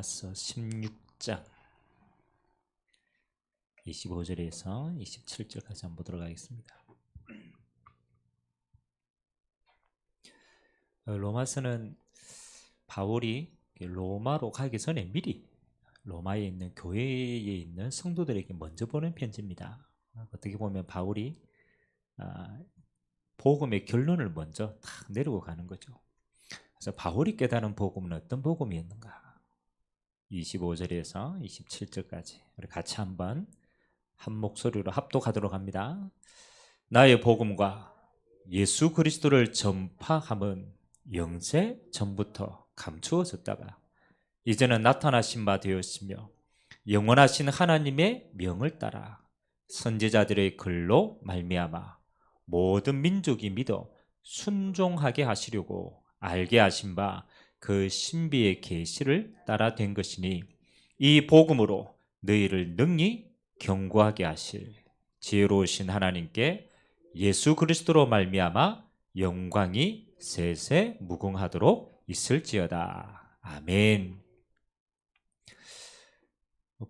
로마서 16장 25절에서 27절까지 한번 보도록 하겠습니다. 로마서는 바울이 로마로 가기 전에 미리 로마에 있는 교회에 있는 성도들에게 먼저 보낸 편지입니다. 어떻게 보면 바울이 복음의 결론을 먼저 탁 내리고 가는 거죠. 그래서 바울이 깨달은 복음은 어떤 복음이었는가? 25절에서 27절까지 우리 같이 한번 한 목소리로 합독하도록 합니다. 나의 복음과 예수 그리스도를 전파함은 영세 전부터 감추어졌다가 이제는 나타나신 바 되었으며 영원하신 하나님의 명을 따라 선지자들의 글로 말미암아 모든 민족이 믿어 순종하게 하시려고 알게 하신 바 그 신비의 계시를 따라 된 것이니 이 복음으로 너희를 능히 경고하게 하실 지혜로우신 하나님께 예수 그리스도로 말미암아 영광이 세세 무궁하도록 있을지어다. 아멘.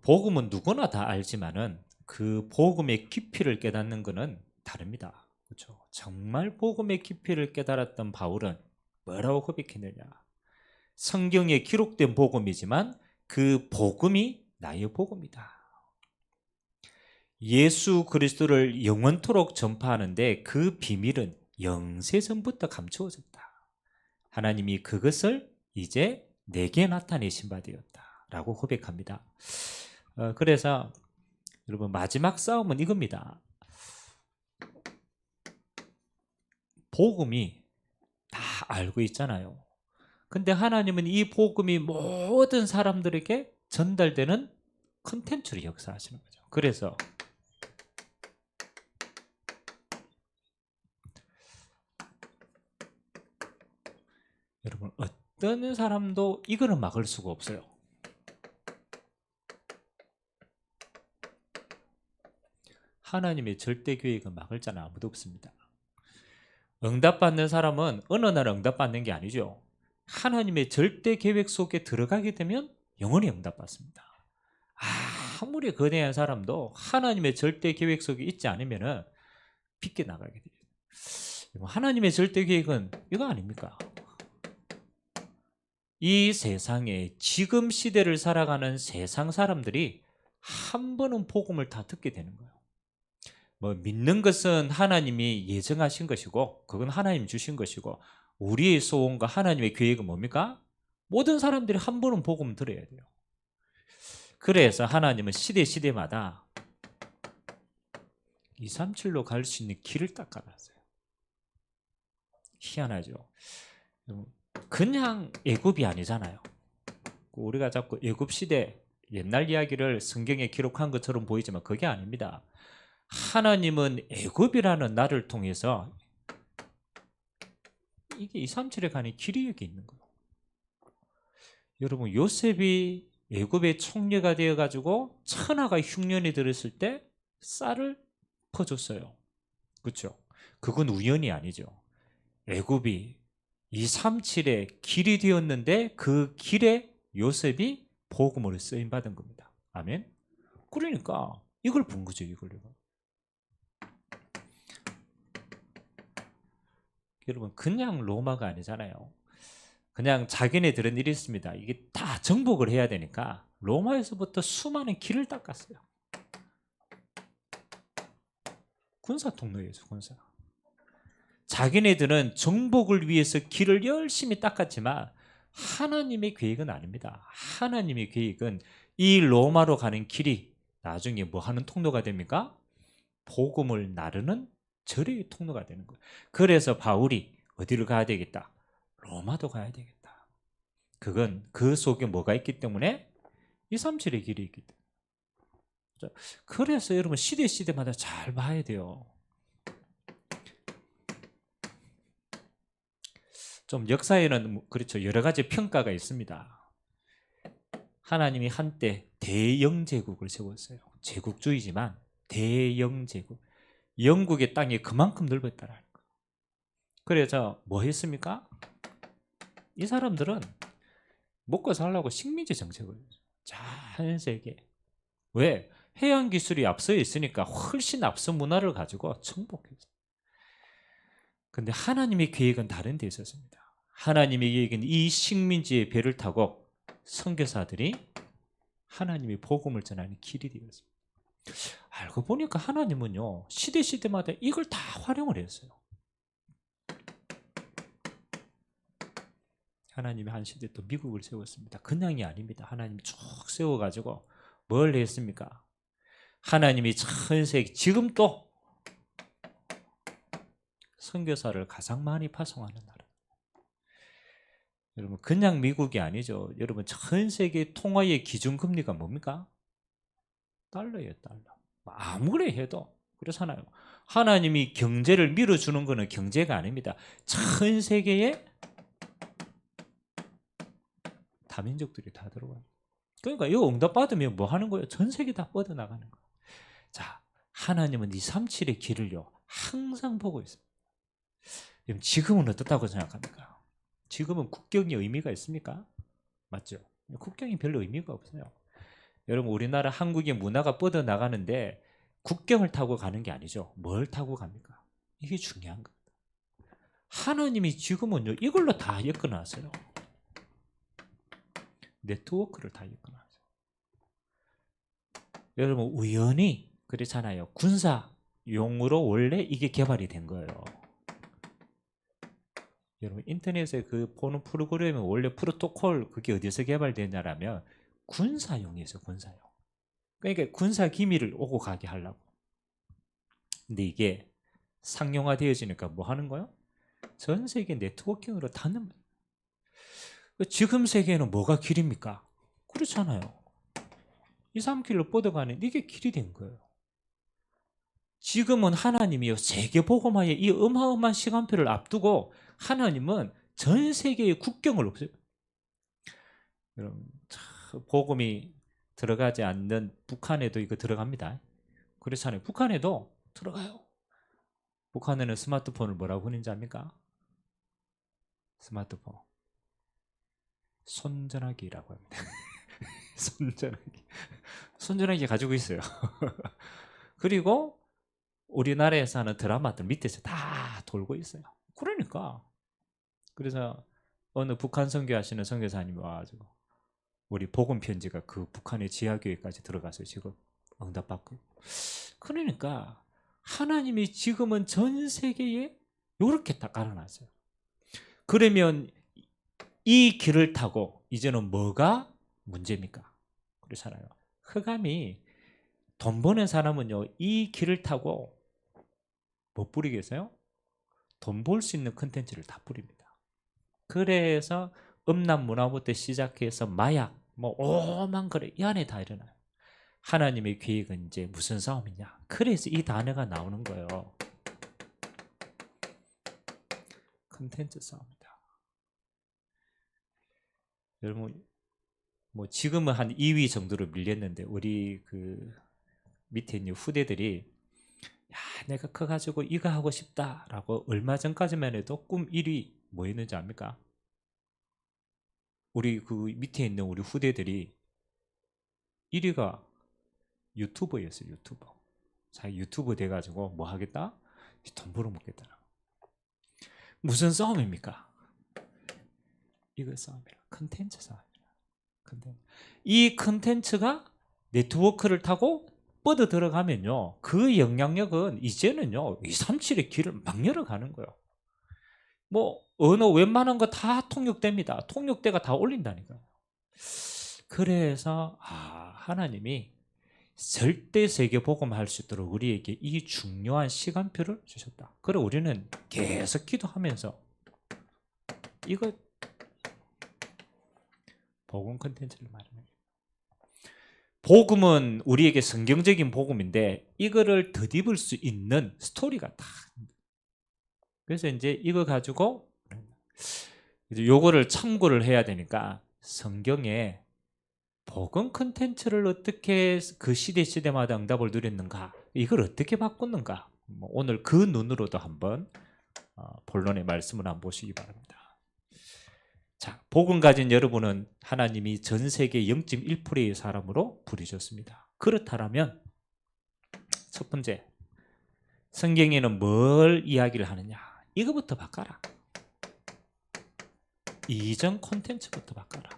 복음은 누구나 다 알지만은 그 복음의 깊이를 깨닫는 것은 다릅니다. 그렇죠? 정말 복음의 깊이를 깨달았던 바울은 뭐라고 고백했느냐? 성경에 기록된 복음이지만 그 복음이 나의 복음이다. 예수 그리스도를 영원토록 전파하는데 그 비밀은 영세전부터 감추어졌다. 하나님이 그것을 이제 내게 나타내신 바 되었다 라고 고백합니다. 그래서 여러분 마지막 싸움은 이겁니다. 복음이 다 알고 있잖아요. 근데 하나님은 이 복음이 모든 사람들에게 전달되는 컨텐츠로 역사하시는 거죠. 그래서 여러분 어떤 사람도 이거는 막을 수가 없어요. 하나님의 절대 계획은 막을 자는 아무도 없습니다. 응답받는 사람은 어느 날 응답받는 게 아니죠. 하나님의 절대 계획 속에 들어가게 되면 영원히 응답받습니다. 아무리 거대한 사람도 하나님의 절대 계획 속에 있지 않으면 빗게 나가게 돼요. 하나님의 절대 계획은 이거 아닙니까? 이 세상에 지금 시대를 살아가는 세상 사람들이 한 번은 복음을 다 듣게 되는 거예요. 믿는 것은 하나님이 예정하신 것이고 그건 하나님 주신 것이고 우리의 소원과 하나님의 계획은 뭡니까? 모든 사람들이 한 번은 복음 들어야 돼요. 그래서 하나님은 시대마다 237로 갈 수 있는 길을 딱 깔았어요. 희한하죠. 그냥 애굽이 아니잖아요. 우리가 자꾸 애굽 시대 옛날 이야기를 성경에 기록한 것처럼 보이지만 그게 아닙니다. 하나님은 애굽이라는 나를 통해서 이게 237에 가는 길이 여기 있는 거예요. 여러분 요셉이 애굽의 총리가 되어가지고 천하가 흉년이 들었을 때 쌀을 퍼줬어요. 그렇죠? 그건 우연이 아니죠. 애굽이 237의 길이 되었는데 그 길에 요셉이 복음으로 쓰임받은 겁니다. 아멘? 그러니까 이걸 본 거죠. 이걸. 여러분 그냥 로마가 아니잖아요. 그냥 자기네들은 이랬습니다 이게 다 정복을 해야 되니까 로마에서부터 수많은 길을 닦았어요. 군사 통로에서 군사. 자기네들은 정복을 위해서 길을 열심히 닦았지만 하나님의 계획은 아닙니다. 하나님의 계획은 이 로마로 가는 길이 나중에 뭐 하는 통로가 됩니까? 복음을 나르는 절의 통로가 되는 거예요. 그래서 바울이 어디를 가야 되겠다? 로마도 가야 되겠다. 그건 그 속에 뭐가 있기 때문에 237의 길이 있기 때문에. 그래서 여러분 시대마다 잘 봐야 돼요. 좀 역사에는 그렇죠. 여러 가지 평가가 있습니다. 하나님이 한때 대영제국을 세웠어요. 제국주의지만 대영제국. 영국의 땅이 그만큼 넓었다라는 거예요. 그래서 뭐 했습니까? 이 사람들은 먹고 살려고 식민지 정책을 전 세계. 왜? 해양 기술이 앞서 있으니까 훨씬 앞서 문화를 가지고 정복했어요. 근데 하나님의 계획은 다른 데 있었습니다. 하나님의 계획은 이 식민지의 배를 타고 선교사들이 하나님의 복음을 전하는 길이 되었습니다. 알고 보니까 하나님은요, 시대마다 이걸 다 활용을 했어요. 하나님이 한 시대 또 미국을 세웠습니다. 그냥이 아닙니다. 하나님이 쭉 세워가지고 뭘 했습니까? 하나님이 전 세계 지금 또 선교사를 가장 많이 파송하는 나라. 여러분 그냥 미국이 아니죠. 여러분 전 세계 통화의 기준금리가 뭡니까? 달러예요, 달러. 아무리 해도 그렇잖아요. 하나님이 경제를 밀어주는 것은 경제가 아닙니다. 전 세계에 다민족들이 다 들어와요. 그러니까 이거 응답받으면 뭐 하는 거예요? 전 세계 다 뻗어나가는 거예요. 자, 하나님은 이 37의 길을요 항상 보고 있습니다. 지금은 어떻다고 생각합니까? 지금은 국경이 의미가 있습니까? 맞죠? 국경이 별로 의미가 없어요. 여러분 우리나라 한국의 문화가 뻗어나가는데 국경을 타고 가는 게 아니죠. 뭘 타고 갑니까? 이게 중요한 겁니다. 하나님이 지금은요 이걸로 다 엮어놨어요. 네트워크를 다 엮어놨어요. 여러분 우연히 그렇잖아요. 군사용으로 원래 이게 개발이 된 거예요. 여러분 인터넷에 그 보는 프로그램은 원래 프로토콜 그게 어디서 개발됐냐라면 군사용이었어요. 군사용. 그러니까 군사 기밀을 오고 가게 하려고. 근데 이게 상용화되어지니까 뭐 하는 거예요? 전 세계 네트워킹으로 닿는 거예요. 지금 세계에는 뭐가 길입니까? 그렇잖아요. 2, 3길로 뻗어가는 이게 길이 된 거예요. 지금은 하나님이요 세계복음화의 이 어마어마한 시간표를 앞두고 하나님은 전 세계의 국경을 없애요. 여러분 복음이 들어가지 않는 북한에도 이거 들어갑니다. 그렇잖아요. 북한에도 들어가요. 북한에는 스마트폰을 뭐라고 하는지 압니까? 스마트폰 손전화기라고 합니다. 손전화기 가지고 있어요. 그리고 우리나라에서 하는 드라마들 밑에서 다 돌고 있어요. 그러니까 그래서 어느 북한 선교하시는 선교사님이 와가지고 우리 복음 편지가 그 북한의 지하교회까지 들어가서 지금 응답받고. 그러니까 하나님이 지금은 전 세계에 이렇게 딱 깔아놨어요. 그러면 이 길을 타고 이제는 뭐가 문제입니까? 그렇잖아요. 흑암이 돈 버는 사람은요 이 길을 타고 뭐 뿌리겠어요? 돈 벌 수 있는 컨텐츠를 다 뿌립니다. 그래서 음란 문화부터 시작해서 마약 뭐 오만 그래 이 안에 다 일어나요. 하나님의 계획은 이제 무슨 싸움이냐? 그래서 이 단어가 나오는 거예요. 컨텐츠 싸움이다. 여러분 뭐 지금은 한 2위 정도로 밀렸는데 우리 그 밑에 있는 후대들이 야 내가 커가지고 이거 하고 싶다라고 얼마 전까지만 해도 꿈 1위 뭐였는지 압니까? 우리 그 밑에 있는 우리 후대들이 1위가 유튜버였어요. 유튜버. 자기 유튜버 돼가지고 뭐 하겠다? 돈 벌어먹겠다. 무슨 싸움입니까? 이거 싸움이라. 컨텐츠 싸움이라. 이 컨텐츠가 네트워크를 타고 뻗어 들어가면요 그 영향력은 이제는요 237의 길을 막 열어가는 거예요. 뭐 언어 웬만한 거 다 통역됩니다. 통역대가 다 올린다니까요. 그래서 하나님이 절대 세계 복음할 수 있도록 우리에게 이 중요한 시간표를 주셨다. 그래 우리는 계속 기도하면서 이거 복음 컨텐츠를 말하는 복음은 우리에게 성경적인 복음인데 이거를 덧입을 수 있는 스토리가 다. 그래서 이제 이거 가지고 이제 요거를 참고를 해야 되니까 성경에 복음 컨텐츠를 어떻게 그 시대마다 응답을 누렸는가 이걸 어떻게 바꿨는가 뭐 오늘 그 눈으로도 한번 본론의 말씀을 한번 보시기 바랍니다. 자, 복음 가진 여러분은 하나님이 전 세계 0.1%의 사람으로 부르셨습니다. 그렇다면 첫 번째, 성경에는 뭘 이야기를 하느냐? 이거부터 바꿔라. 이전 콘텐츠부터 바꿔라.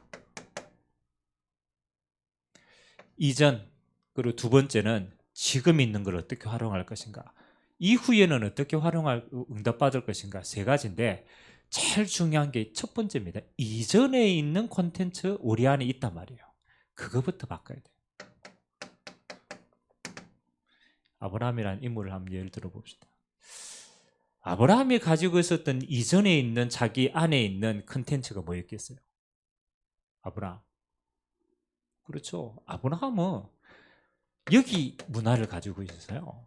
이전, 그리고 두 번째는 지금 있는 걸 어떻게 활용할 것인가, 이후에는 어떻게 응답받을 것인가, 세 가지인데 제일 중요한 게 첫 번째입니다. 이전에 있는 콘텐츠 우리 안에 있단 말이에요. 그거부터 바꿔야 돼요. 아브라함이라는 인물을 한번 예를 들어 봅시다. 아브라함이 가지고 있었던 이전에 있는 자기 안에 있는 콘텐츠가 뭐였겠어요? 아브라함. 그렇죠. 아브라함은 여기 문화를 가지고 있었어요.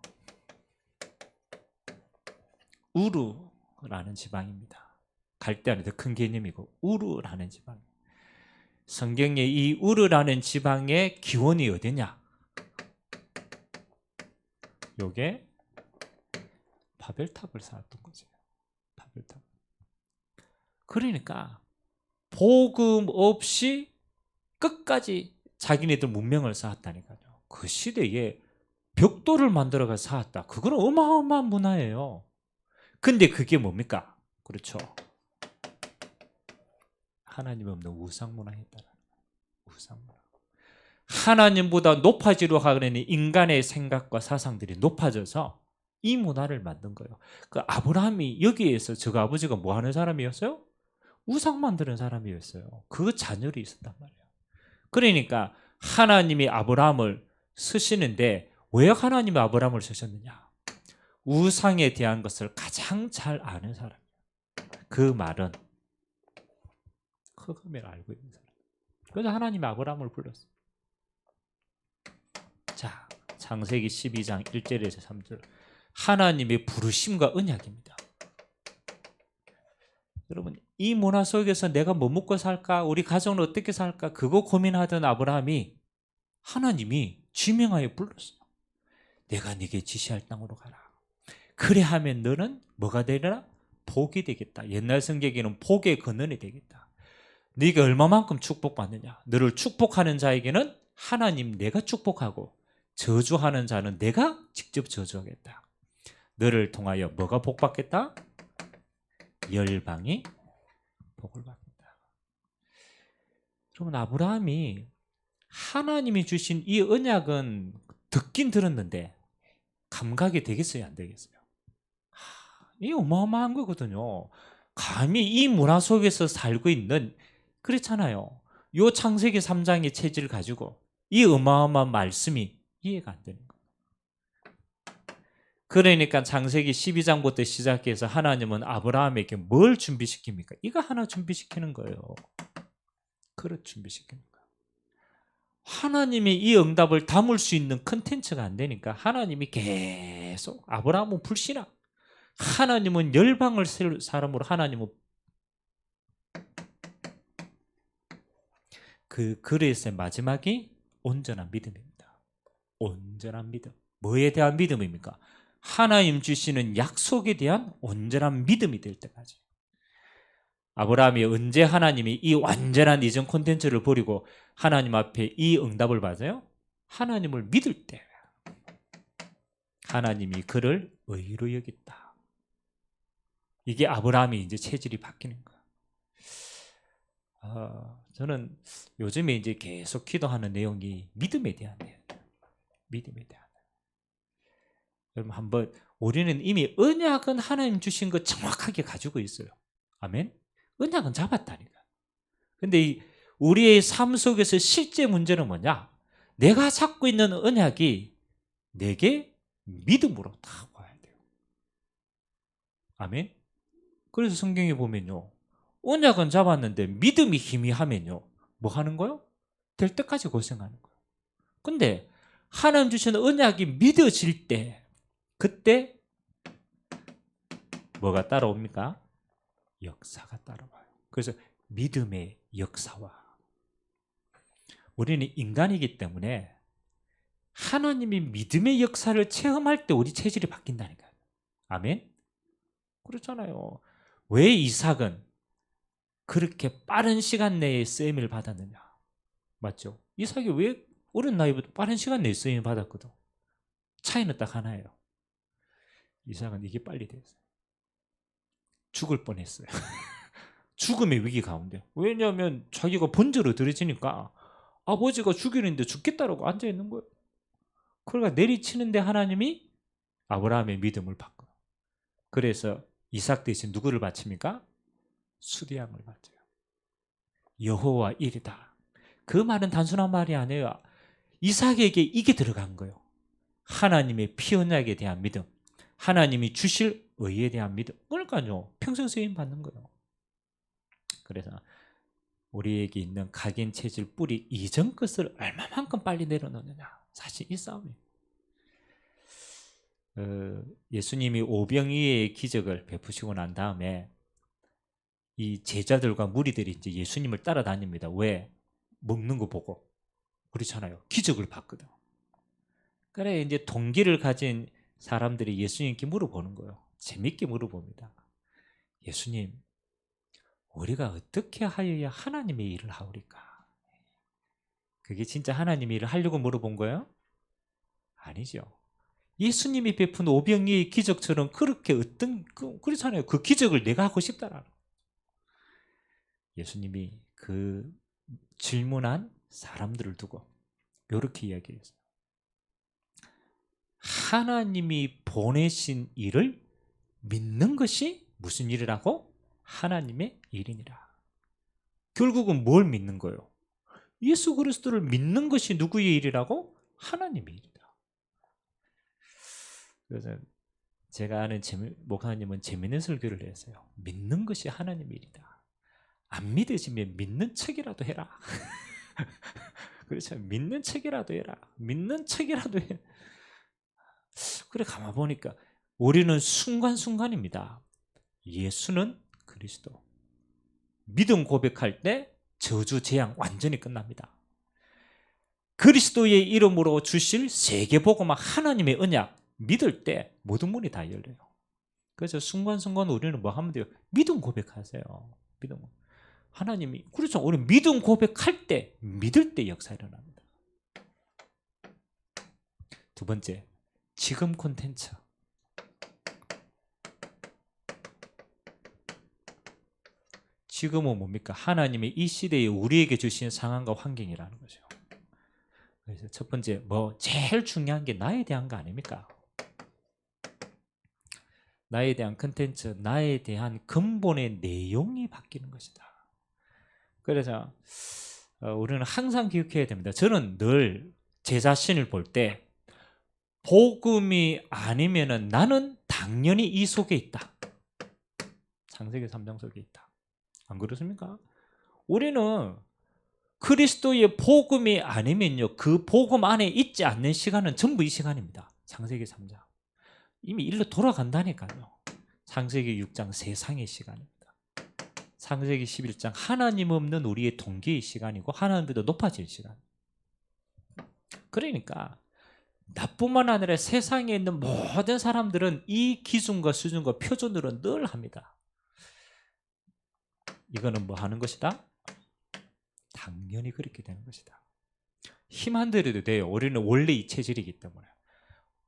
우르라는 지방입니다. 갈대안에 더 큰 개념이고 우르라는 지방. 성경에 이 우르라는 지방의 기원이 어디냐? 요게 바벨탑을 쌓았던 거죠. 바벨탑. 그러니까 복음 없이 끝까지 자기네들 문명을 쌓았다니까요. 그 시대에 벽돌을 만들어서 쌓았다. 그건 어마어마한 문화예요. 근데 그게 뭡니까? 그렇죠. 하나님 없는 우상문화였다는 거예요. 우상문화. 하나님보다 높아지려 하는 인간의 생각과 사상들이 높아져서 이 문화를 만든 거예요. 그 아브라함이 여기에서 저 아버지가 뭐 하는 사람이었어요? 우상 만드는 사람이었어요. 그 자녀로 있었단 말이에요. 그러니까 하나님이 아브라함을 쓰시는데 왜 하나님이 아브라함을 쓰셨느냐? 우상에 대한 것을 가장 잘 아는 사람이에요. 그 말은 흑음을 알고 있는 사람. 그래서 하나님이 아브라함을 불렀어요. 자, 창세기 12장 1절에서 3절. 하나님의 부르심과 언약입니다. 여러분, 이 문화 속에서 내가 뭐 먹고 살까? 우리 가정은 어떻게 살까? 그거 고민하던 아브라함이 하나님이 지명하여 불렀어요. 내가 네게 지시할 땅으로 가라. 그래 하면 너는 뭐가 되리라? 복이 되겠다. 옛날 성경에는 복의 근원이 되겠다. 네가 얼마만큼 축복받느냐? 너를 축복하는 자에게는 하나님 내가 축복하고 저주하는 자는 내가 직접 저주하겠다. 너를 통하여 뭐가 복받겠다? 열방이 복을 받는다. 그러면 아브라함이 하나님이 주신 이 언약은 듣긴 들었는데 감각이 되겠어요? 안 되겠어요? 이 어마어마한 거거든요. 감히 이 문화 속에서 살고 있는, 그렇잖아요. 요 창세기 3장의 체질을 가지고 이 어마어마한 말씀이 이해가 안 되는 거예요. 그러니까 창세기 12장부터 시작해서 하나님은 아브라함에게 뭘 준비시킵니까? 이거 하나 준비시키는 거예요. 그릇 준비시키는 거예요. 하나님이 이 응답을 담을 수 있는 컨텐츠가 안 되니까 하나님이 계속, 아브라함은 불신앙, 하나님은 열방을 세울 사람으로, 하나님은 그 그릇의 마지막이 온전한 믿음입니다. 온전한 믿음. 뭐에 대한 믿음입니까? 하나님 주시는 약속에 대한 온전한 믿음이 될 때까지. 아브라함이 언제 하나님이 이 완전한 이전 콘텐츠를 버리고 하나님 앞에 이 응답을 받아요? 하나님을 믿을 때 하나님이 그를 의로 여겼다. 이게 아브라함이 이제 체질이 바뀌는 거예요. 저는 요즘에 이제 계속 기도하는 내용이 믿음에 대한 내용. 믿음에 대한. 여러분 한번, 우리는 이미 언약은 하나님 주신 거 정확하게 가지고 있어요. 아멘. 언약은 잡았다니까. 근데 우리의 삶 속에서 실제 문제는 뭐냐? 내가 잡고 있는 언약이 내게 믿음으로 다 와야 돼요. 아멘. 그래서 성경에 보면요, 언약은 잡았는데 믿음이 희미하면요 뭐 하는 거요? 될 때까지 고생하는 거예요. 근데 하나님 주시는 언약이 믿어질 때, 그때 뭐가 따라옵니까? 역사가 따라와요. 그래서 믿음의 역사와, 우리는 인간이기 때문에 하나님이 믿음의 역사를 체험할 때 우리 체질이 바뀐다니까요. 아멘. 그렇잖아요. 왜 이삭은 그렇게 빠른 시간 내에 쓰임을 받았느냐? 맞죠? 이삭이 왜 어린 나이부터 빠른 시간 내에 쓰임을 받았거든. 차이는 딱 하나예요. 이삭은 이게 빨리 됐어요. 죽을 뻔했어요. 죽음의 위기 가운데. 왜냐하면 자기가 번제로 드려지니까 아버지가 죽이는데 죽겠다라고 앉아있는 거예요. 그러니까 내리치는데 하나님이 아브라함의 믿음을 바꿔. 그래서 이삭 대신 누구를 바칩니까? 수리양을 바쳐요. 여호와 일이다. 그 말은 단순한 말이 아니에요. 이삭에게 이게 들어간 거예요. 하나님의 피 언약에 대한 믿음, 하나님이 주실 의에 대한 믿음. 그러니까요, 평생 쓰임 받는 거예요. 그래서 우리에게 있는 각인 체질 뿌리 이전 것을 얼마만큼 빨리 내려놓느냐, 사실 이 싸움이에요. 예수님이 오병이의 기적을 베푸시고 난 다음에 이 제자들과 무리들이 이제 예수님을 따라다닙니다. 왜? 먹는 거 보고. 그렇잖아요. 기적을 봤거든. 그래 이제 동기를 가진 사람들이 예수님께 물어보는 거예요. 재밌게 물어봅니다. 예수님, 우리가 어떻게 하여야 하나님의 일을 하오리까? 그게 진짜 하나님의 일을 하려고 물어본 거예요? 아니죠. 예수님이 베푼 오병이의 기적처럼 그렇게 그렇잖아요. 그 기적을 내가 하고 싶다라는. 예수님이 그 질문한 사람들을 두고 이렇게 이야기했어요. 하나님이 보내신 일을 믿는 것이 무슨 일이라고? 하나님의 일이니라. 결국은 뭘 믿는 거예요? 예수 그리스도를 믿는 것이 누구의 일이라고? 하나님의 일이다. 그래서 제가 아는 목사님은 재미있는 설교를 했어요. 믿는 것이 하나님의 일이다. 안 믿으시면 믿는 척이라도 해라. 그렇죠. 믿는 척이라도 해라. 믿는 척이라도 해. 그래 가만 보니까 우리는 순간순간입니다. 예수는 그리스도. 믿음 고백할 때 저주 재앙 완전히 끝납니다. 그리스도의 이름으로 주실 세계복음화 하나님의 언약 믿을 때 모든 문이 다 열려요. 그래서 순간순간 우리는 뭐 하면 돼요? 믿음 고백하세요. 믿음. 하나님이 그렇죠. 우리 믿음 고백할 때 믿을 때 역사 일어납니다. 두 번째, 지금 콘텐츠. 지금은 뭡니까? 하나님의 이 시대에 우리에게 주신 상황과 환경이라는 거죠. 그래서 첫 번째, 제일 중요한 게 나에 대한 거 아닙니까? 나에 대한 콘텐츠, 나에 대한 근본의 내용이 바뀌는 것이다. 그래서 우리는 항상 기억해야 됩니다. 저는 늘 제 자신을 볼 때 복음이 아니면은 나는 당연히 이 속에 있다. 창세기 3장 속에 있다. 안 그렇습니까? 우리는 그리스도의 복음이 아니면요, 그 복음 안에 있지 않는 시간은 전부 이 시간입니다. 창세기 3장. 이미 일로 돌아간다니까요. 창세기 6장 세상의 시간입니다. 창세기 11장 하나님 없는 우리의 동기의 시간이고 하나님보다 높아질 시간. 그러니까 나뿐만 아니라 세상에 있는 모든 사람들은 이 기준과 수준과 표준으로 늘 합니다. 이거는 뭐 하는 것이다? 당연히 그렇게 되는 것이다. 힘 안 들여도 돼요. 우리는 원래 이 체질이기 때문에.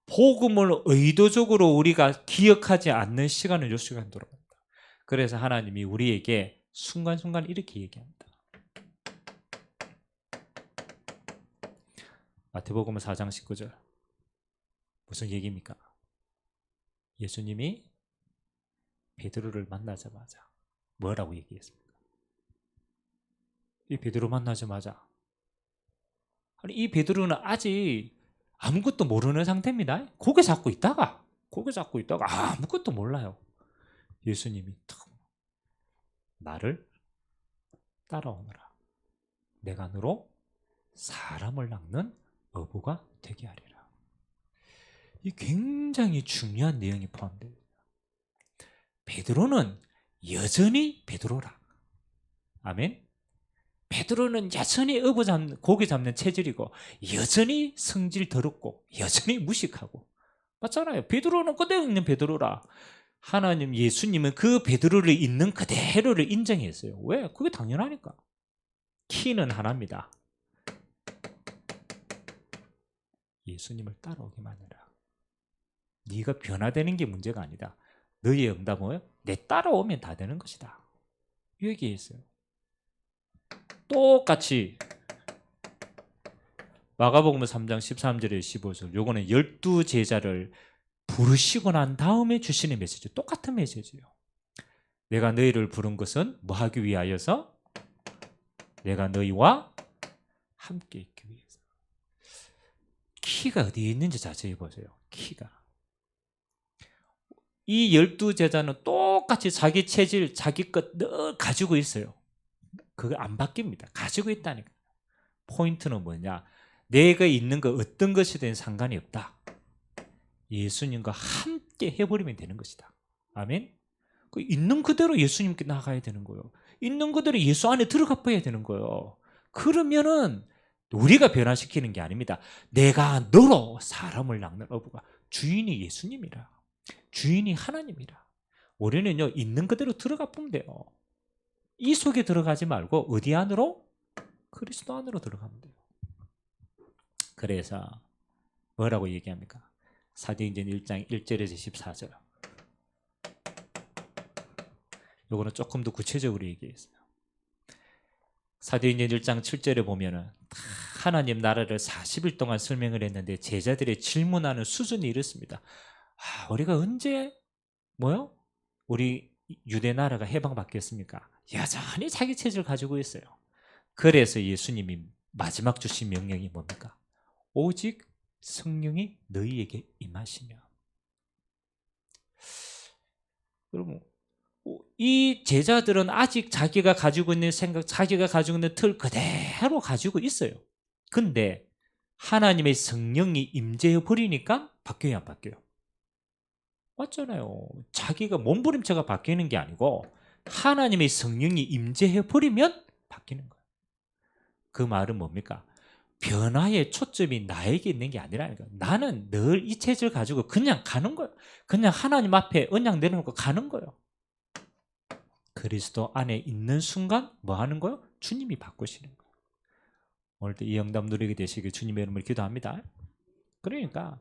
복음을 의도적으로 우리가 기억하지 않는 시간은 요 시간 돌아갑니다. 그래서 하나님이 우리에게 순간순간 이렇게 얘기합니다. 마태복음 4장 19절. 무슨 얘기입니까? 예수님이 베드로를 만나자마자 뭐라고 얘기했습니까? 이 베드로 만나자마자, 아니 이 베드로는 아직 아무것도 모르는 상태입니다. 고개 잡고 있다가 아무것도 몰라요. 예수님이 나를 따라오너라. 내가 너로 사람을 낚는 어부가 되게 하리라. 이 굉장히 중요한 내용이 포함되어 있습니다. 베드로는 여전히 베드로라. 아멘. 베드로는 여전히 고기 잡는 체질이고 여전히 성질 더럽고 여전히 무식하고 맞잖아요. 베드로는 그대로 있는 베드로라. 하나님 예수님은 그 베드로를 있는 그대로를 인정했어요. 왜? 그게 당연하니까. 키는 하나입니다. 예수님을 따라오기만 해라. 네가 변화되는 게 문제가 아니다. 너의 응답은 뭐예요? 내 따라오면 다 되는 것이다. 이 얘기했어요. 똑같이 마가복음 3장 13절에 15절 요거는 12제자를 부르시고 난 다음에 주시는 메시지, 똑같은 메시지예요. 내가 너희를 부른 것은 뭐 하기 위하여서? 내가 너희와 함께 있기 위해서. 키가 어디에 있는지 자세히 보세요. 키가. 이 12제자는 똑같이 자기 체질, 자기 것 늘 가지고 있어요. 그거 안 바뀝니다. 가지고 있다니까. 포인트는 뭐냐? 내가 있는 거 어떤 것이든 상관이 없다. 예수님과 함께 해버리면 되는 것이다. 아멘? 그 있는 그대로 예수님께 나가야 되는 거예요. 있는 그대로 예수 안에 들어가 봐야 되는 거예요. 그러면은 우리가 변화시키는 게 아닙니다. 내가 너로 사람을 낚는 어부가 주인이 예수님이라. 주인이 하나님이라. 우리는요 있는 그대로 들어가 보면 돼요. 이 속에 들어가지 말고 어디 안으로? 그리스도 안으로 들어가면 돼요. 그래서 뭐라고 얘기합니까? 사도행전 1장 1절에서 14절. 요거는 조금 더 구체적으로 얘기했어요. 사도행전 1장 7절에 보면은 하나님 나라를 40일 동안 설명을 했는데 제자들의 질문하는 수준이 이렇습니다. 우리가 언제 뭐요? 우리 유대 나라가 해방받겠습니까? 여전히 자기 체질을 가지고 있어요. 그래서 예수님이 마지막 주신 명령이 뭡니까? 오직 성령이 너희에게 임하시면. 여러분, 이 제자들은 아직 자기가 가지고 있는 생각, 자기가 가지고 있는 틀 그대로 가지고 있어요. 근데 하나님의 성령이 임재해 버리니까 바뀌어요, 안 바뀌어요? 맞잖아요. 자기가 몸부림쳐가 바뀌는 게 아니고 하나님의 성령이 임재해 버리면 바뀌는 거예요. 그 말은 뭡니까? 변화의 초점이 나에게 있는 게 아니라니까. 나는 늘 이 체질을 가지고 그냥 가는 거예요. 그냥 하나님 앞에 언약 내려놓고 가는 거예요. 그리스도 안에 있는 순간 뭐 하는 거예요? 주님이 바꾸시는 거예요. 오늘도 이 영담 누리게 되시길 주님의 이름으로 기도합니다. 그러니까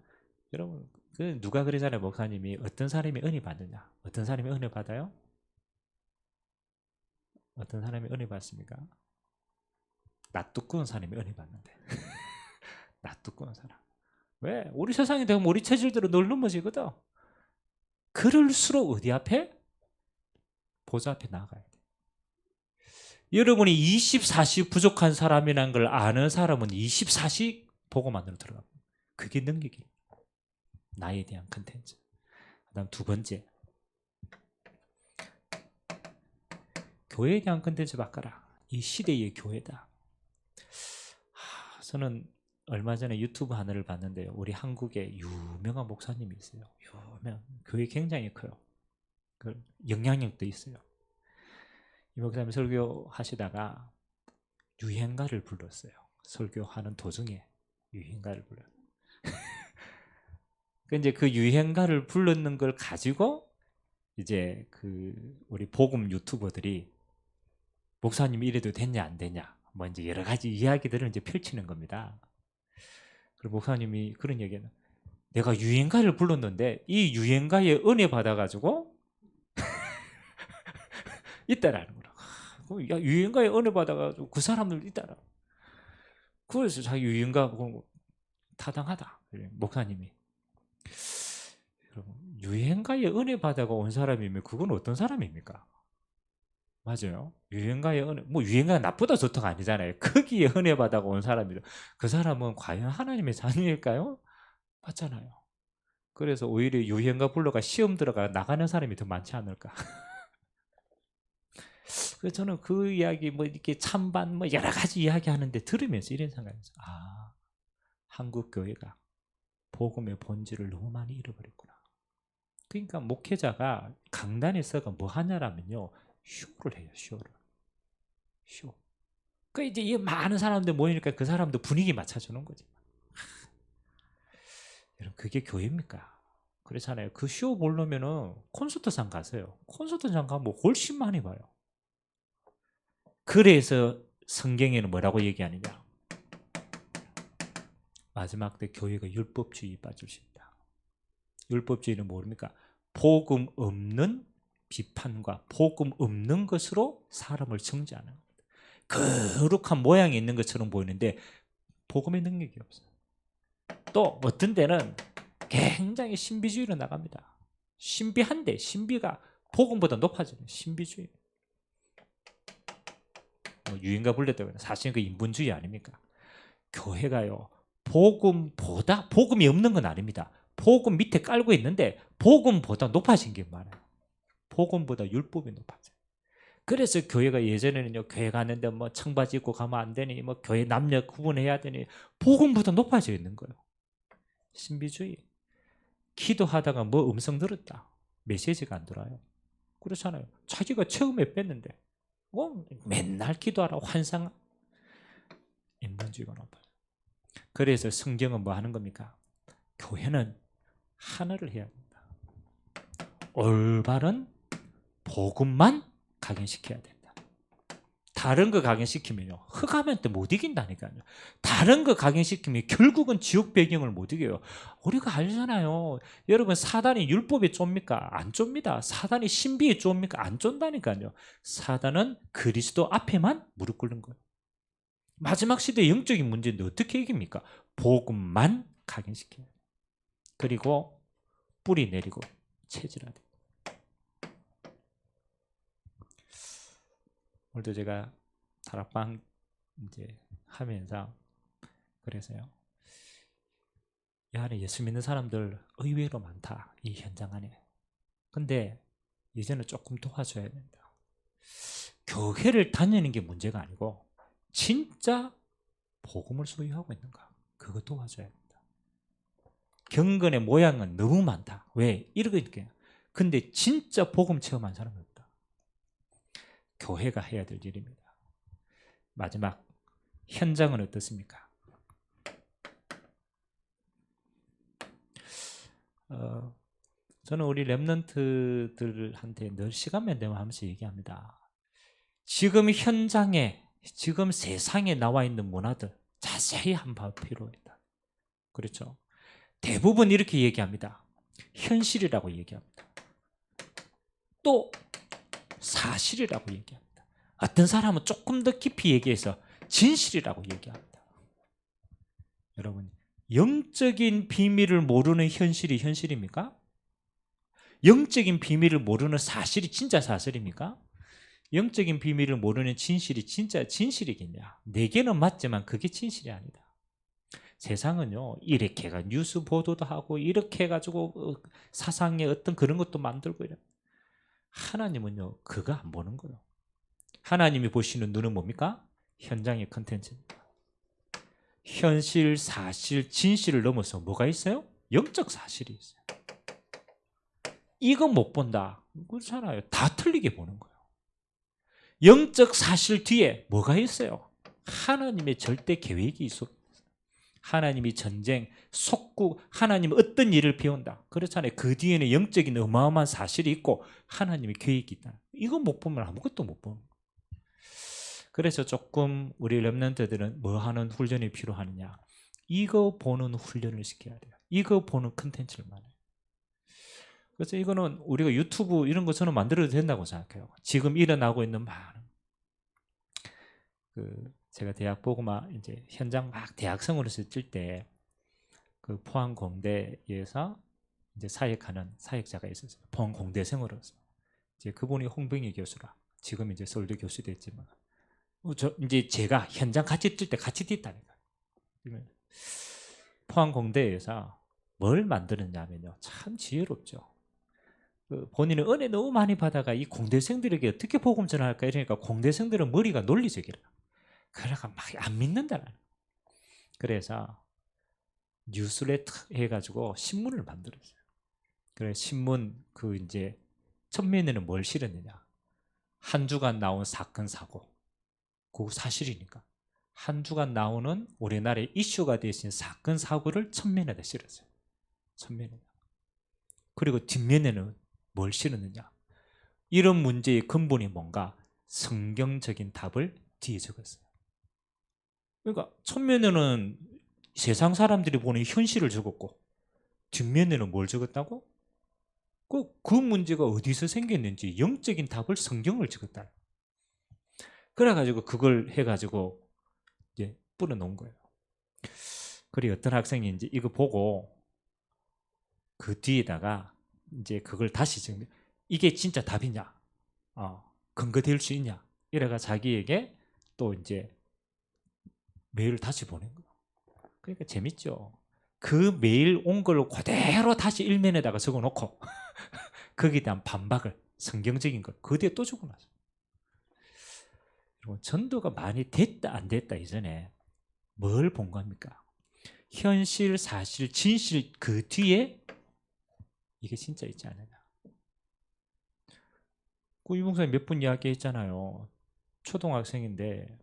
여러분 그 누가 그러잖아요. 목사님이 어떤 사람이 은혜 받느냐? 어떤 사람이 은혜 받아요? 어떤 사람이 은혜 받습니까? 낯 두꺼운 사람이 은혜 받는데. 낯 두꺼운 사람. 왜? 우리 세상에 되면 우리 체질대로 늘 넘어지거든. 그럴수록 어디 앞에? 보좌 앞에 나가야 돼. 여러분이 24시 부족한 사람이라는 걸 아는 사람은 24시 보고만으로 들어가고. 그게 능력이에요. 나에 대한 컨텐츠. 그 다음 두 번째. 교회에 대한 컨텐츠 바꿔라. 이 시대의 교회다. 저는 얼마 전에 유튜브 하나를 봤는데요. 우리 한국에 유명한 목사님이 있어요. 유명. 교회 굉장히 커요. 그 영향력도 있어요. 이 목사님이 설교하시다가 유행가를 불렀어요. 설교하는 도중에 유행가를 불렀어요. 이제 그 유행가를 불렀는 걸 가지고 이제 그 우리 복음 유튜버들이 목사님 이래도 됐냐 안 되냐 뭐 이제 여러 가지 이야기들을 이제 펼치는 겁니다. 그리고 목사님이 그런 얘기는 내가 유행가를 불렀는데 이 유행가에 은혜 받아가지고 있다라는 거라. 야 유행가에 은혜 받아가지고 그 사람들 있다라. 그래서 자기 유행가 타당하다. 목사님이. 여러분 유행가에 은혜 받아가 온 사람이면 그건 어떤 사람입니까? 맞아요. 유행가의 은혜, 뭐 유행가가 나쁘다 좋다가 아니잖아요. 거기에 은혜 받아가 온 사람이죠. 그 사람은 과연 하나님의 자녀일까요? 맞잖아요. 그래서 오히려 유행가 불러가 시험 들어가 나가는 사람이 더 많지 않을까. 그래서 저는 그 이야기 뭐 이렇게 찬반 뭐 여러 가지 이야기 하는데 들으면서 이런 생각이었어요. 한국 교회가 복음의 본질을 너무 많이 잃어버렸구나. 그러니까 목회자가 강단에서가 뭐 하냐라면요. 쇼를 해요. 쇼. 그 이제 이 많은 사람들 모이니까 그 사람도 분위기 맞춰주는 거지. 여러분 그게 교회입니까? 그렇잖아요. 그 쇼 보려면은 콘서트장 가세요. 콘서트장 가면 훨씬 많이 봐요. 그래서 성경에는 뭐라고 얘기하느냐? 마지막 때 교회가 율법주의에 빠질 수 있다. 율법주의는 모릅니까? 복음 없는 비판과 복음 없는 것으로 사람을 정죄하는 겁니다. 거룩한 모양이 있는 것처럼 보이는데 복음의 능력이 없어요. 또 어떤 때는 굉장히 신비주의로 나갑니다. 신비한데 신비가 복음보다 높아지는 신비주의. 유행가 불렸다고 사실 그 인본주의 아닙니까? 교회가요 복음보다 복음이 없는 건 아닙니다. 복음 밑에 깔고 있는데 복음보다 높아진 게 많아요. 복음보다 율법이 높아져요. 그래서 교회가 예전에는요 교회 가는데 뭐 청바지 입고 가면 안 되니 뭐 교회 남녀 구분해야 되니 복음보다 높아져 있는 거예요. 신비주의. 기도하다가 뭐 음성 들었다. 메시지가 안 들어요. 그렇잖아요. 자기가 처음에 뺐는데 뭐 맨날 기도하라고 환상. 인본주의가 높아요. 그래서 성경은 뭐 하는 겁니까? 교회는 하나를 해야 된다. 올바른 복음만 각인시켜야 된다. 다른 거 각인시키면요 흑암한 때 못 이긴다니까요. 다른 거 각인시키면 결국은 지옥 배경을 못 이겨요. 우리가 알잖아요. 여러분 사단이 율법에 좁니까? 안 좁니다. 사단이 신비에 좁니까? 안 쫀다니까요. 사단은 그리스도 앞에만 무릎 꿇는 거예요. 마지막 시대의 영적인 문제인데 어떻게 이깁니까? 복음만 각인시켜요. 그리고 뿌리 내리고 체질화돼요. 오늘도 제가 다락방 이제 하면서 그래서요. 이 안에 예수 믿는 사람들 의외로 많다. 이 현장 안에. 근데 이제는 조금 도와줘야 된다. 교회를 다니는 게 문제가 아니고 진짜 복음을 소유하고 있는가? 그거 도와줘야 된다. 경건의 모양은 너무 많다. 왜? 이렇게. 근데 진짜 복음 체험한 사람은 없다. 교회가 해야 될 일입니다. 마지막 현장은 어떻습니까? 저는 우리 랩런트들한테 늘 시간만 되면 하면서 얘기합니다. 지금 현장에 지금 세상에 나와 있는 문화들 자세히 한번 필요합니다. 그렇죠? 대부분 이렇게 얘기합니다. 현실이라고 얘기합니다. 또 사실이라고 얘기합니다. 어떤 사람은 조금 더 깊이 얘기해서 진실이라고 얘기합니다. 여러분, 영적인 비밀을 모르는 현실이 현실입니까? 영적인 비밀을 모르는 사실이 진짜 사실입니까? 영적인 비밀을 모르는 진실이 진짜 진실이겠냐? 내게는 맞지만 그게 진실이 아니다. 세상은요 이렇게 해가 뉴스 보도도 하고 이렇게 해가지고 사상의 어떤 그런 것도 만들고 이래. 하나님은요 그거 안 보는 거예요. 하나님이 보시는 눈은 뭡니까? 현장의 컨텐츠입니다. 현실, 사실, 진실을 넘어서 뭐가 있어요? 영적 사실이 있어요. 이거 못 본다. 그렇잖아요. 다 틀리게 보는 거예요. 영적 사실 뒤에 뭐가 있어요? 하나님의 절대 계획이 있어. 하나님이 전쟁, 속국, 하나님이 어떤 일을 배운다. 그렇잖아요. 그 뒤에는 영적인 어마어마한 사실이 있고 하나님의 계획이 있다. 이거 못 보면 아무것도 못 보는 거예요. 그래서 조금 우리 렘넌트들은 뭐 하는 훈련이 필요하느냐. 이거 보는 훈련을 시켜야 돼요. 이거 보는 컨텐츠를 말해요. 그래서 이거는 우리가 유튜브 이런 거 저는 만들어도 된다고 생각해요. 지금 일어나고 있는 많은 제가 대학 보고 막 이제 현장 막 대학생으로서 뛸 때 그 포항 공대에서 이제 사역하는 사역자가 있었어요. 포항 공대생으로서 이제 그분이 홍병희 교수라 지금 이제 서울대 교수 됐지만 저 이제 제가 현장 같이 뛸 때 같이 뛰다니까. 포항 공대에서 뭘 만드느냐면요 참 지혜롭죠. 본인은 은혜 너무 많이 받아가 이 공대생들에게 어떻게 복음 전할까 이러니까 공대생들은 머리가 논리적이라. 그래가 막 안 믿는다는. 그래서 뉴스레터 해가지고 신문을 만들었어요. 그래 신문 그 이제 첫면에는 뭘 실었느냐? 한 주간 나온 사건 사고, 그거 사실이니까 한 주간 나오는 우리나라의 이슈가 되신 사건 사고를 첫면에다 실었어요. 첫면에다. 그리고 뒷면에는 뭘 실었느냐? 이런 문제의 근본이 뭔가? 성경적인 답을 뒤에 적었어요. 그러니까 첫면에는 세상 사람들이 보는 현실을 적었고 뒷면에는 뭘 적었다고? 그 문제가 어디서 생겼는지 영적인 답을 성경을 적었다. 그래가지고 그걸 해가지고 이제 뿌려놓은 거예요. 그리고 어떤 학생이 이제 이거 보고 그 뒤에다가 이제 그걸 다시 정리. 이게 진짜 답이냐? 근거될 수 있냐? 이래가 자기에게 또 이제 메일을 다시 보낸 거예요. 그러니까 재밌죠. 그 메일 온 걸 그대로 다시 일면에다가 적어놓고 거기에 대한 반박을 성경적인 걸 그 뒤에 또 적어놨어요. 그리고 전도가 많이 됐다 안 됐다 이전에 뭘 본 겁니까? 현실, 사실, 진실 그 뒤에 이게 진짜 있지 않느냐. 이 목사님 몇 분 이야기했잖아요. 초등학생인데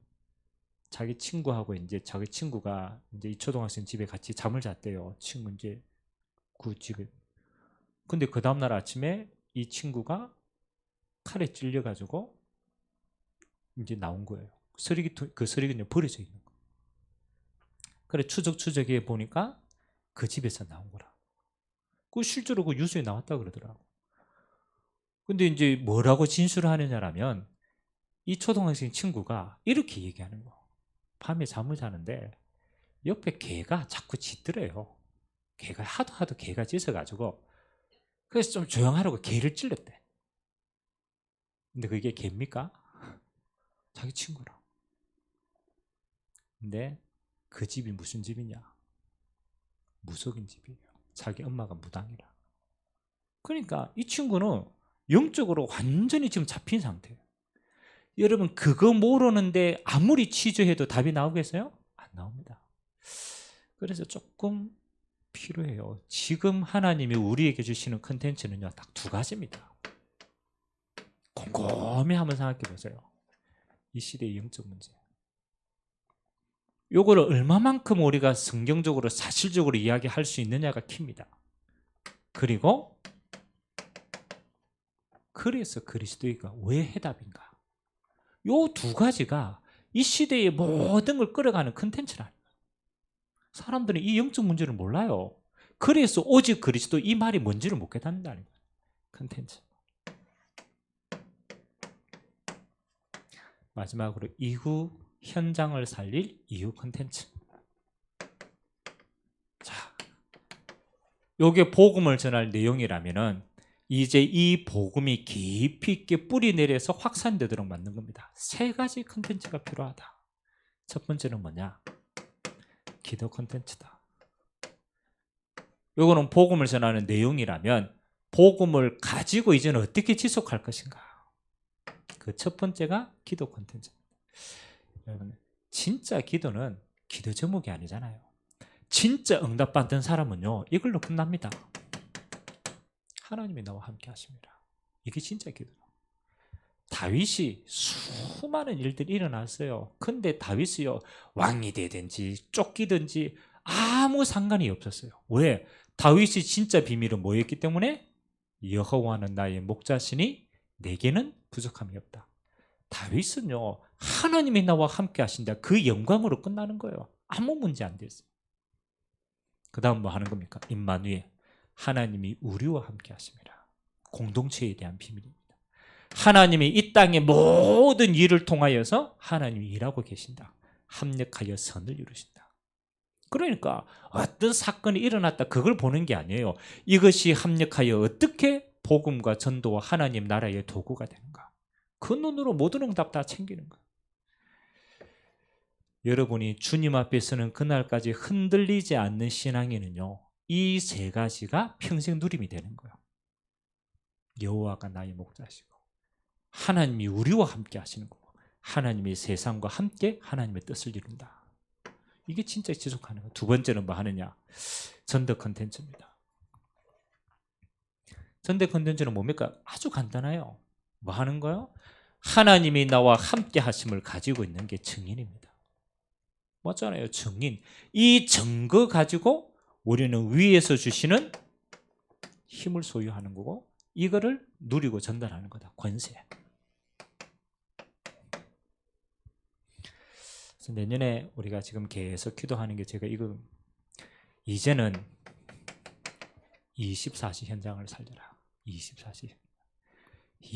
자기 친구하고 이제 자기 친구가 이제 이 초등학생 집에 같이 잠을 잤대요. 친구 이제 그 집에. 근데 그 다음날 아침에 이 친구가 칼에 찔려가지고 이제 나온 거예요. 쓰레기통, 그 쓰레기는 버려져 있는 거. 그래 추적해 보니까 그 집에서 나온 거라. 그 실제로 그 뉴스에 나왔다 그러더라고. 근데 이제 뭐라고 진술을 하느냐라면 이 초등학생 친구가 이렇게 얘기하는 거. 밤에 잠을 자는데 옆에 개가 자꾸 짖더래요. 개가 하도 개가 짖어가지고 그래서 좀 조용하라고 개를 찔렀대. 근데 그게 개입니까? 자기 친구라. 근데 그 집이 무슨 집이냐? 무속인 집이에요. 자기 엄마가 무당이라. 그러니까 이 친구는 영적으로 완전히 지금 잡힌 상태예요. 여러분 그거 모르는데 아무리 취조해도 답이 나오겠어요? 안 나옵니다. 그래서 조금 필요해요. 지금 하나님이 우리에게 주시는 컨텐츠는요 딱 두 가지입니다. 곰곰이 한번 생각해 보세요. 이 시대의 영적 문제. 요거를 얼마만큼 우리가 성경적으로 사실적으로 이야기할 수 있느냐가 킵니다. 그리고 그래서 그리스도가 왜 해답인가? 요 두 가지가 이 시대의 모든 걸 끌어가는 컨텐츠라. 사람들은 이 영적 문제를 몰라요. 그래서 오직 그리스도 이 말이 뭔지를 못 깨닫는다는 거예요. 컨텐츠. 마지막으로 이후 현장을 살릴 이후 컨텐츠. 자, 요게 복음을 전할 내용이라면은 이제 이 복음이 깊이 있게 뿌리 내려서 확산되도록 만든 겁니다. 세 가지 컨텐츠가 필요하다. 첫 번째는 뭐냐? 기도 컨텐츠다. 요거는 복음을 전하는 내용이라면 복음을 가지고 이제는 어떻게 지속할 것인가? 그 첫 번째가 기도 컨텐츠입니다. 여러분, 진짜 기도는 기도 제목이 아니잖아요. 진짜 응답받은 사람은요 이걸로 끝납니다. 하나님이 나와 함께 하십니다. 이게 진짜 기도예요. 다윗이 수많은 일들이 일어났어요. 근데 다윗이요 왕이 되든지 쫓기든지 아무 상관이 없었어요. 왜? 다윗이 진짜 비밀은 뭐였기 때문에? 여호와는 나의 목자시니 내게는 부족함이 없다. 다윗은요 하나님이 나와 함께 하신다. 그 영광으로 끝나는 거예요. 아무 문제 안 됐어요. 그 다음 뭐 하는 겁니까? 임마누엘, 하나님이 우리와 함께 하십니다. 공동체에 대한 비밀입니다. 하나님이 이 땅의 모든 일을 통하여서 하나님이 일하고 계신다. 합력하여 선을 이루신다. 그러니까 어떤 사건이 일어났다 그걸 보는 게 아니에요. 이것이 합력하여 어떻게 복음과 전도와 하나님 나라의 도구가 되는가. 그 눈으로 모든 응답 다 챙기는 거예요. 여러분이 주님 앞에 서는 그날까지 흔들리지 않는 신앙에는요 이 세 가지가 평생 누림이 되는 거예요. 여호와가 나의 목자시고 하나님이 우리와 함께 하시는 거고 하나님이 세상과 함께 하나님의 뜻을 이룬다. 이게 진짜 지속하는 거예요. 두 번째는 뭐 하느냐? 전도 컨텐츠입니다. 전도 컨텐츠는 뭡니까? 아주 간단해요. 뭐 하는 거요? 하나님이 나와 함께 하심을 가지고 있는 게 증인입니다. 맞잖아요. 증인. 이 증거 가지고 우리는 위에서 주시는 힘을 소유하는 거고 이거를 누리고 전달하는 거다. 권세. 그래서 내년에 우리가 지금 계속 기도하는 게 제가 이거 이제는 24시 현장을 살려라. 24시.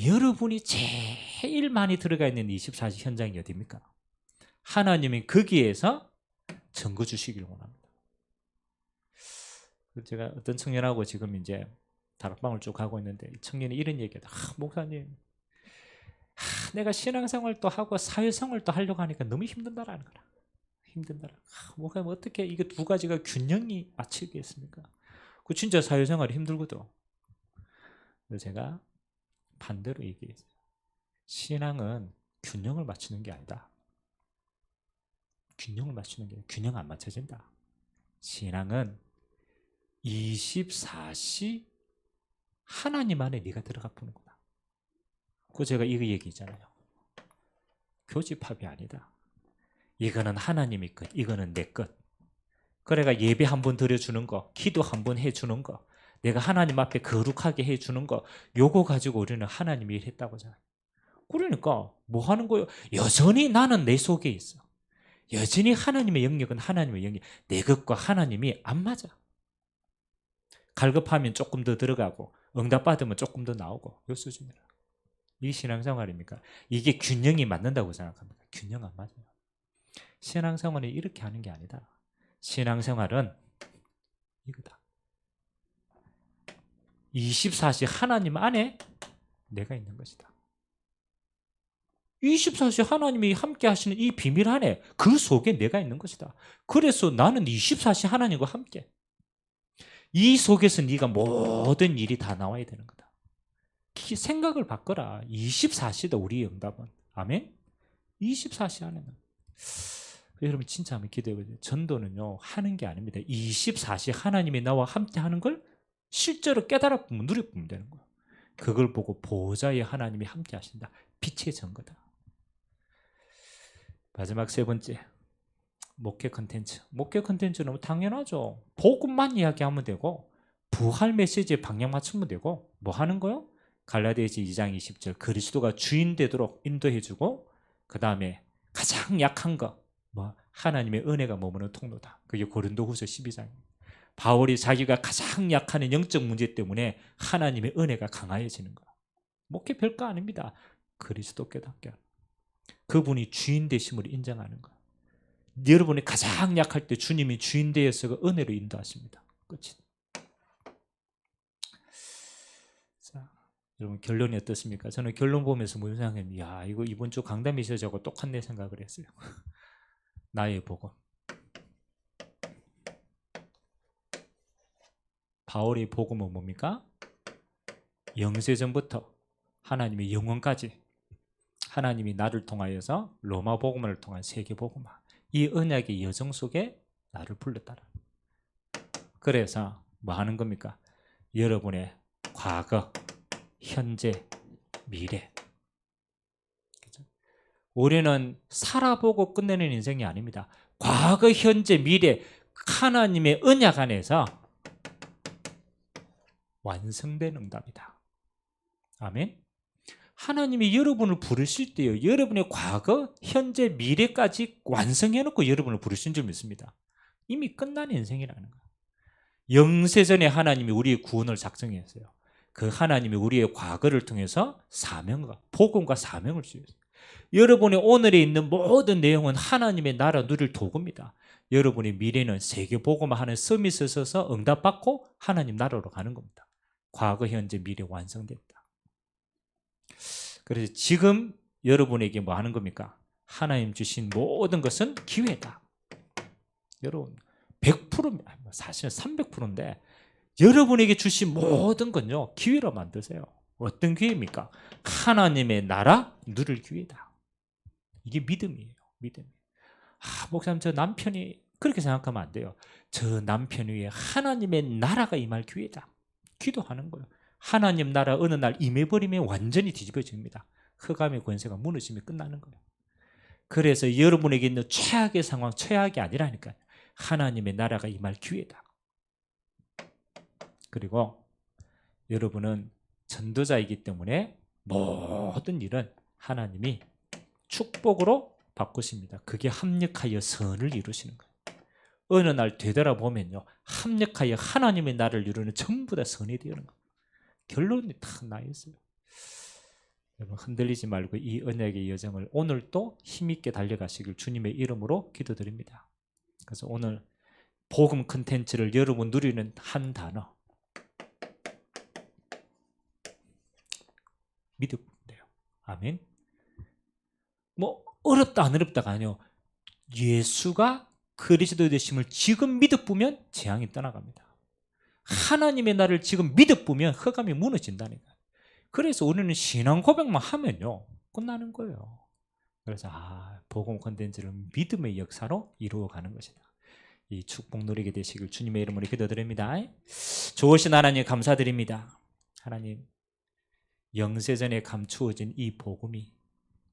여러분이 제일 많이 들어가 있는 24시 현장이 어디입니까? 하나님이 거기에서 증거 주시길 원합니다. 제가 어떤 청년하고 지금 이제 다락방을 쭉 가고 있는데 이 청년이 이런 얘기하다. 목사님, 내가 신앙생활도 하고 사회생활도 하려고 하니까 너무 힘든다라는 거라. 힘든다라. 목사님 어떻게 이게 두 가지가 균형이 맞추겠습니까? 그 진짜 사회생활이 힘들거든. 그래서 제가 반대로 얘기했어요. 신앙은 균형을 맞추는 게 아니다. 균형을 맞추는 게 균형 안 맞춰진다. 신앙은 24시 하나님 안에 네가 들어가 보는구나. 그 제가 이거 얘기했잖아요. 교집합이 아니다. 이거는 하나님의 것, 이거는 내 것. 그래가 예배 한 번 드려주는 거, 기도 한 번 해주는 거, 내가 하나님 앞에 거룩하게 해주는 거, 요거 가지고 우리는 하나님이 일했다고 하잖아요. 그러니까 뭐 하는 거예요? 여전히 나는 내 속에 있어. 여전히 하나님의 영역은 하나님의 영역. 내 것과 하나님이 안 맞아. 갈급하면 조금 더 들어가고 응답받으면 조금 더 나오고 요 수준이라. 이게 신앙생활입니까? 이게 균형이 맞는다고 생각합니까? 균형 안 맞아요. 신앙생활은 이렇게 하는 게 아니다. 신앙생활은 이거다. 24시 하나님 안에 내가 있는 것이다. 24시 하나님이 함께 하시는 이 비밀 안에 그 속에 내가 있는 것이다. 그래서 나는 24시 하나님과 함께. 이 속에서 네가 모든 일이 다 나와야 되는 거다. 생각을 바꿔라. 24시다 우리의 응답은. 아멘? 24시 안에는. 여러분 진짜 한번 기도해보세요. 전도는요 하는 게 아닙니다. 24시 하나님이 나와 함께 하는 걸 실제로 깨달아 보면 누려보면 되는 거예요. 그걸 보고 보호자의 하나님이 함께 하신다. 빛의 증거다. 마지막 세 번째, 목회 컨텐츠. 목회 컨텐츠는 당연하죠. 복음만 이야기하면 되고 부활 메시지에 방향 맞추면 되고 뭐 하는 거요? 갈라디아서 2장 20절 그리스도가 주인 되도록 인도해주고 그 다음에 가장 약한 거 뭐 하나님의 은혜가 머무는 통로다. 그게 고린도후서 12장입니다. 바울이 자기가 가장 약한 영적 문제 때문에 하나님의 은혜가 강화해지는 거. 목회 별거 아닙니다. 그리스도 깨닫게 하는 그분이 주인 되심을 인정하는 거. 여러분이 가장 약할 때 주님이 주인 되어서 은혜로 인도하십니다. 끝이. 자, 여러분 결론이 어떻습니까? 저는 결론 보면서 무슨 생각했냐면 야 이거 이번 주 강단 메시지하고 똑같네 생각을 했어요. 나의 복음. 바울의 복음은 뭡니까? 영세전부터 하나님의 영원까지 하나님이 나를 통하여서 로마 복음을 통한 세계 복음화 이 언약의 여정 속에 나를 불렀다라. 그래서 뭐 하는 겁니까? 여러분의 과거, 현재, 미래. 그렇죠? 우리는 살아보고 끝내는 인생이 아닙니다. 과거, 현재, 미래 하나님의 언약 안에서 완성된 응답이다. 아멘. 하나님이 여러분을 부르실 때요. 여러분의 과거, 현재, 미래까지 완성해놓고 여러분을 부르신 줄 믿습니다. 이미 끝난 인생이라는 거예요. 영세전에 하나님이 우리의 구원을 작정했어요. 그 하나님이 우리의 과거를 통해서 사명과 복음과 사명을 주셨어요. 여러분의 오늘에 있는 모든 내용은 하나님의 나라 누릴 도구입니다. 여러분의 미래는 세계 복음화하는 서밋에 서서 응답받고 하나님 나라로 가는 겁니다. 과거, 현재, 미래 완성됐다. 그래서 지금 여러분에게 뭐 하는 겁니까? 하나님 주신 모든 것은 기회다. 여러분 100% 사실은 300%인데 여러분에게 주신 모든 건요 기회로 만드세요. 어떤 기회입니까? 하나님의 나라 누릴 기회다. 이게 믿음이에요. 믿음. 목사님 저 남편이 그렇게 생각하면 안 돼요. 저 남편 위에 하나님의 나라가 임할 기회다. 기도하는 거예요. 하나님 나라 어느 날 임해버리면 완전히 뒤집어집니다. 흑암의 권세가 무너지면 끝나는 거예요. 그래서 여러분에게 있는 최악의 상황, 최악이 아니라니까요. 하나님의 나라가 임할 기회다. 그리고 여러분은 전도자이기 때문에 모든 일은 하나님이 축복으로 바꾸십니다. 그게 합력하여 선을 이루시는 거예요. 어느 날 되돌아보면요, 합력하여 하나님의 나를 이루는 전부 다 선이 되는 거예요. 결론이 딱 나 있어요. 여러분 흔들리지 말고 이 언약의 여정을 오늘도 힘있게 달려가시길 주님의 이름으로 기도드립니다. 그래서 오늘 복음 컨텐츠를 여러분 누리는 한 단어, 믿음이에요. 아멘. 뭐 어렵다 안 어렵다가 아니요, 예수가 그리스도 되심을 지금 믿어보면 재앙이 떠나갑니다. 하나님의 나를 지금 믿어보면 흑암이 무너진다니까. 그래서 우리는 신앙 고백만 하면요 끝나는 거예요. 그래서 복음 콘텐츠를 믿음의 역사로 이루어가는 것이다. 이 축복 누리게 되시길 주님의 이름으로 기도드립니다. 좋으신 하나님 감사드립니다. 하나님, 영세전에 감추어진 이 복음이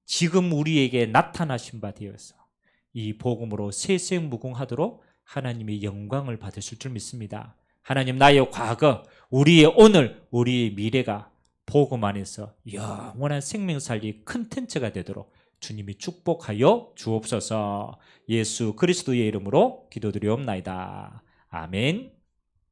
지금 우리에게 나타나신 바 되어서 이 복음으로 세세무궁하도록 하나님의 영광을 받으실 줄 믿습니다. 하나님, 나의 과거, 우리의 오늘, 우리의 미래가 복음 안에서 영원한 생명살리 컨텐츠가 되도록 주님이 축복하여 주옵소서. 예수 그리스도의 이름으로 기도드리옵나이다. 아멘.